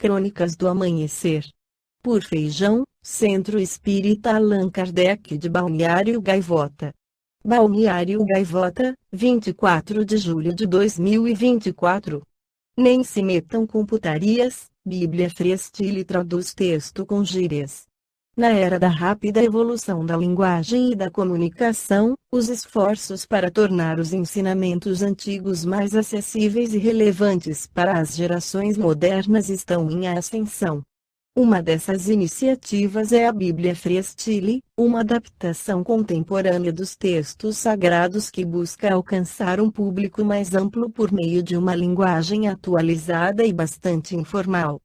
Crônicas do Amanhecer. Por Feijão, Centro Espírita Allan Kardec de Balneário Gaivota. Balneário Gaivota, 24 de julho de 2024. Nem se metam com putarias, Bíblia Freestyle traduz texto com gírias. Na era da rápida evolução da linguagem e da comunicação, os esforços para tornar os ensinamentos antigos mais acessíveis e relevantes para as gerações modernas estão em ascensão. Uma dessas iniciativas é a Bíblia Freestyle, uma adaptação contemporânea dos textos sagrados que busca alcançar um público mais amplo por meio de uma linguagem atualizada e bastante informal.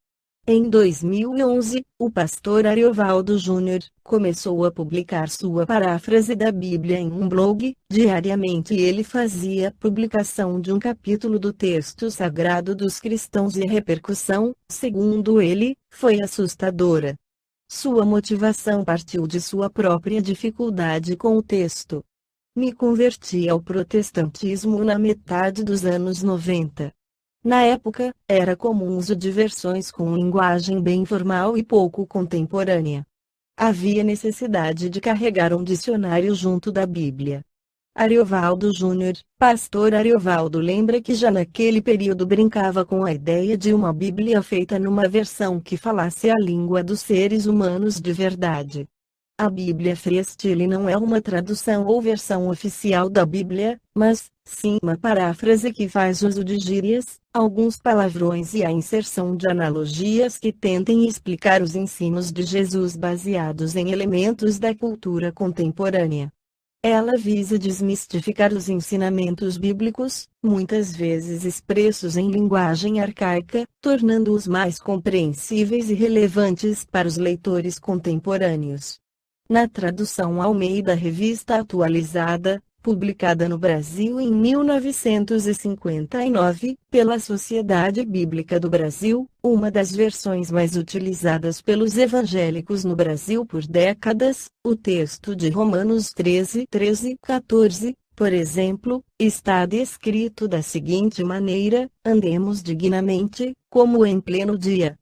Em 2011, o pastor Ariovaldo Júnior começou a publicar sua paráfrase da Bíblia em um blog. Diariamente ele fazia a publicação de um capítulo do texto sagrado dos cristãos e a repercussão, segundo ele, foi assustadora. Sua motivação partiu de sua própria dificuldade com o texto. Me converti ao protestantismo na metade dos anos 90. Na época, era comum o uso de versões com linguagem bem formal e pouco contemporânea. Havia necessidade de carregar um dicionário junto da Bíblia. Ariovaldo Júnior, pastor Ariovaldo, lembra que já naquele período brincava com a ideia de uma Bíblia feita numa versão que falasse a língua dos seres humanos de verdade. A Bíblia Freestyle não é uma tradução ou versão oficial da Bíblia, mas, sim, uma paráfrase que faz uso de gírias, alguns palavrões e a inserção de analogias que tentem explicar os ensinos de Jesus baseados em elementos da cultura contemporânea. Ela visa desmistificar os ensinamentos bíblicos, muitas vezes expressos em linguagem arcaica, tornando-os mais compreensíveis e relevantes para os leitores contemporâneos. Na tradução Almeida Revista Atualizada, publicada no Brasil em 1959, pela Sociedade Bíblica do Brasil, uma das versões mais utilizadas pelos evangélicos no Brasil por décadas, o texto de Romanos 13:14, por exemplo, está descrito da seguinte maneira: andemos dignamente, como em pleno dia.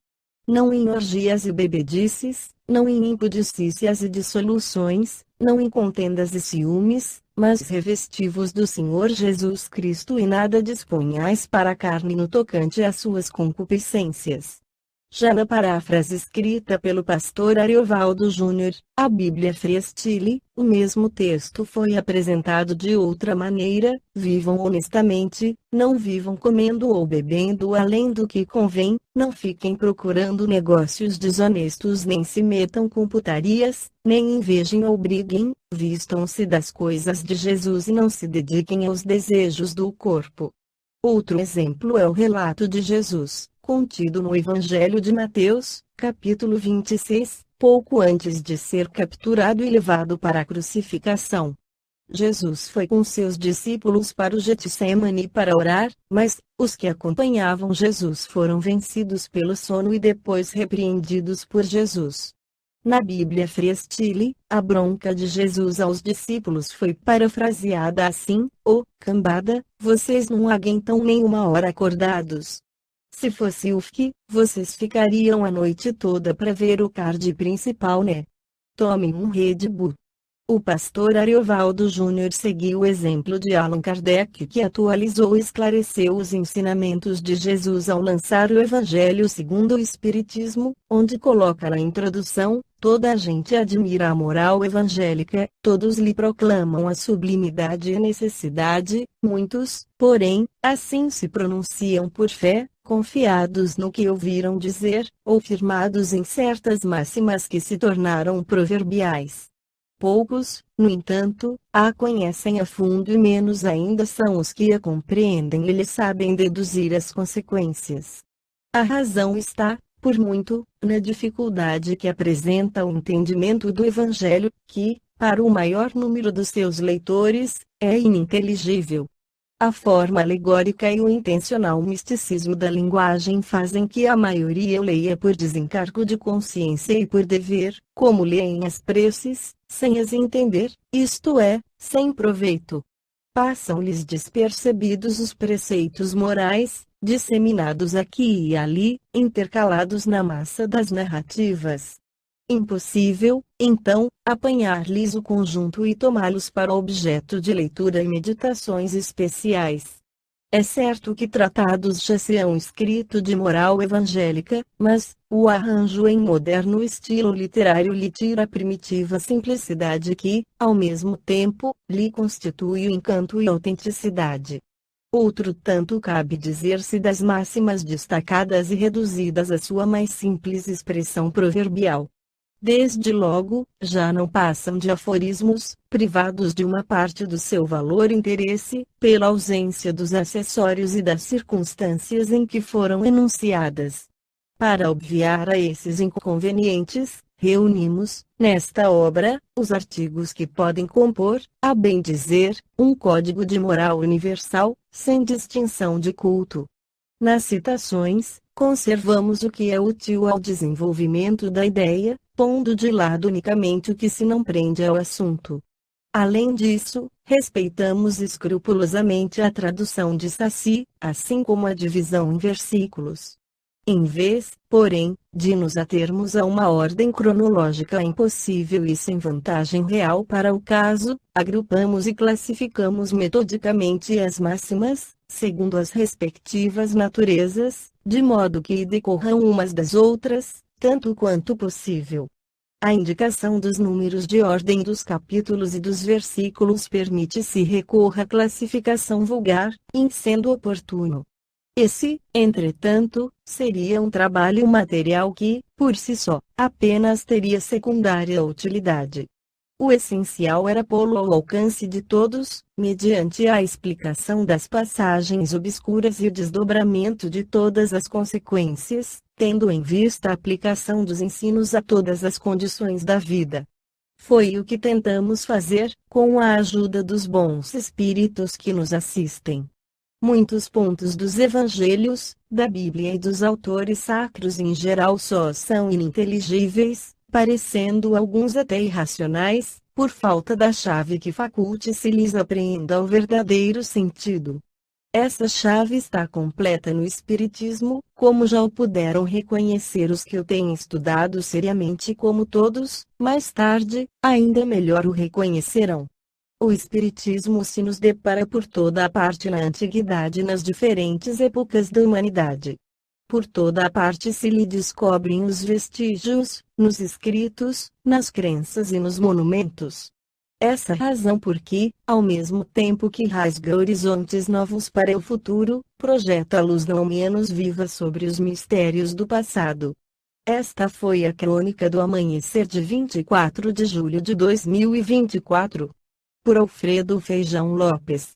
Não em orgias e bebedices, não em impudicícias e dissoluções, não em contendas e ciúmes, mas revesti-vos do Senhor Jesus Cristo e nada disponhais para a carne no tocante às suas concupiscências. Já na paráfrase escrita pelo pastor Ariovaldo Júnior, a Bíblia Freestyle, o mesmo texto foi apresentado de outra maneira: vivam honestamente, não vivam comendo ou bebendo além do que convém, não fiquem procurando negócios desonestos, nem se metam com putarias, nem invejem ou briguem, vistam-se das coisas de Jesus e não se dediquem aos desejos do corpo. Outro exemplo é o relato de Jesus, contido no Evangelho de Mateus, capítulo 26, pouco antes de ser capturado e levado para a crucificação. Jesus foi com seus discípulos para o Getsemane para orar, mas os que acompanhavam Jesus foram vencidos pelo sono e depois repreendidos por Jesus. Na Bíblia Freestyle, a bronca de Jesus aos discípulos foi parafraseada assim: "Ô, cambada, vocês não aguentam nem uma hora acordados. Se fosse UFC, vocês ficariam a noite toda para ver o card principal, né? Tomem um Red Bull." O pastor Ariovaldo Júnior seguiu o exemplo de Allan Kardec, que atualizou e esclareceu os ensinamentos de Jesus ao lançar o Evangelho segundo o Espiritismo, onde coloca na introdução: toda a gente admira a moral evangélica, todos lhe proclamam a sublimidade e a necessidade, muitos, porém, assim se pronunciam por fé, confiados no que ouviram dizer, ou firmados em certas máximas que se tornaram proverbiais. Poucos, no entanto, a conhecem a fundo e menos ainda são os que a compreendem e lhe sabem deduzir as consequências. A razão está, por muito, na dificuldade que apresenta o entendimento do Evangelho, que, para o maior número dos seus leitores, é ininteligível. A forma alegórica e o intencional misticismo da linguagem fazem que a maioria o leia por desencargo de consciência e por dever, como leem as preces, sem as entender, isto é, sem proveito. Passam-lhes despercebidos os preceitos morais, disseminados aqui e ali, intercalados na massa das narrativas. Impossível, então, apanhar-lhes o conjunto e tomá-los para objeto de leitura e meditações especiais. É certo que tratados já se hão escrito de moral evangélica, mas o arranjo em moderno estilo literário lhe tira a primitiva simplicidade que, ao mesmo tempo, lhe constitui o encanto e autenticidade. Outro tanto cabe dizer-se das máximas destacadas e reduzidas à sua mais simples expressão proverbial. Desde logo, já não passam de aforismos, privados de uma parte do seu valor e interesse, pela ausência dos acessórios e das circunstâncias em que foram enunciadas. Para obviar a esses inconvenientes, reunimos, nesta obra, os artigos que podem compor, a bem dizer, um código de moral universal, sem distinção de culto. Nas citações, conservamos o que é útil ao desenvolvimento da ideia, pondo de lado unicamente o que se não prende ao assunto. Além disso, respeitamos escrupulosamente a tradução de Saci, assim como a divisão em versículos. Em vez, porém, de nos atermos a uma ordem cronológica impossível e sem vantagem real para o caso, agrupamos e classificamos metodicamente as máximas, segundo as respectivas naturezas, de modo que decorram umas das outras, tanto quanto possível. A indicação dos números de ordem dos capítulos e dos versículos permite-se recorrer à classificação vulgar, em sendo oportuno. Esse, entretanto, seria um trabalho material que, por si só, apenas teria secundária utilidade. O essencial era pô-lo ao alcance de todos, mediante a explicação das passagens obscuras e o desdobramento de todas as consequências, tendo em vista a aplicação dos ensinos a todas as condições da vida. Foi o que tentamos fazer, com a ajuda dos bons espíritos que nos assistem. Muitos pontos dos evangelhos, da Bíblia e dos autores sacros em geral só são ininteligíveis, parecendo alguns até irracionais, por falta da chave que faculte se lhes apreenda o verdadeiro sentido. Essa chave está completa no Espiritismo, como já o puderam reconhecer os que o têm estudado seriamente e como todos, mais tarde, ainda melhor o reconhecerão. O Espiritismo se nos depara por toda a parte na antiguidade e nas diferentes épocas da humanidade. Por toda a parte se lhe descobrem os vestígios, nos escritos, nas crenças e nos monumentos. Essa razão porque, ao mesmo tempo que rasga horizontes novos para o futuro, projeta a luz não menos viva sobre os mistérios do passado. Esta foi a crônica do amanhecer de 24 de julho de 2024. Por Alfredo Feijão Lopes.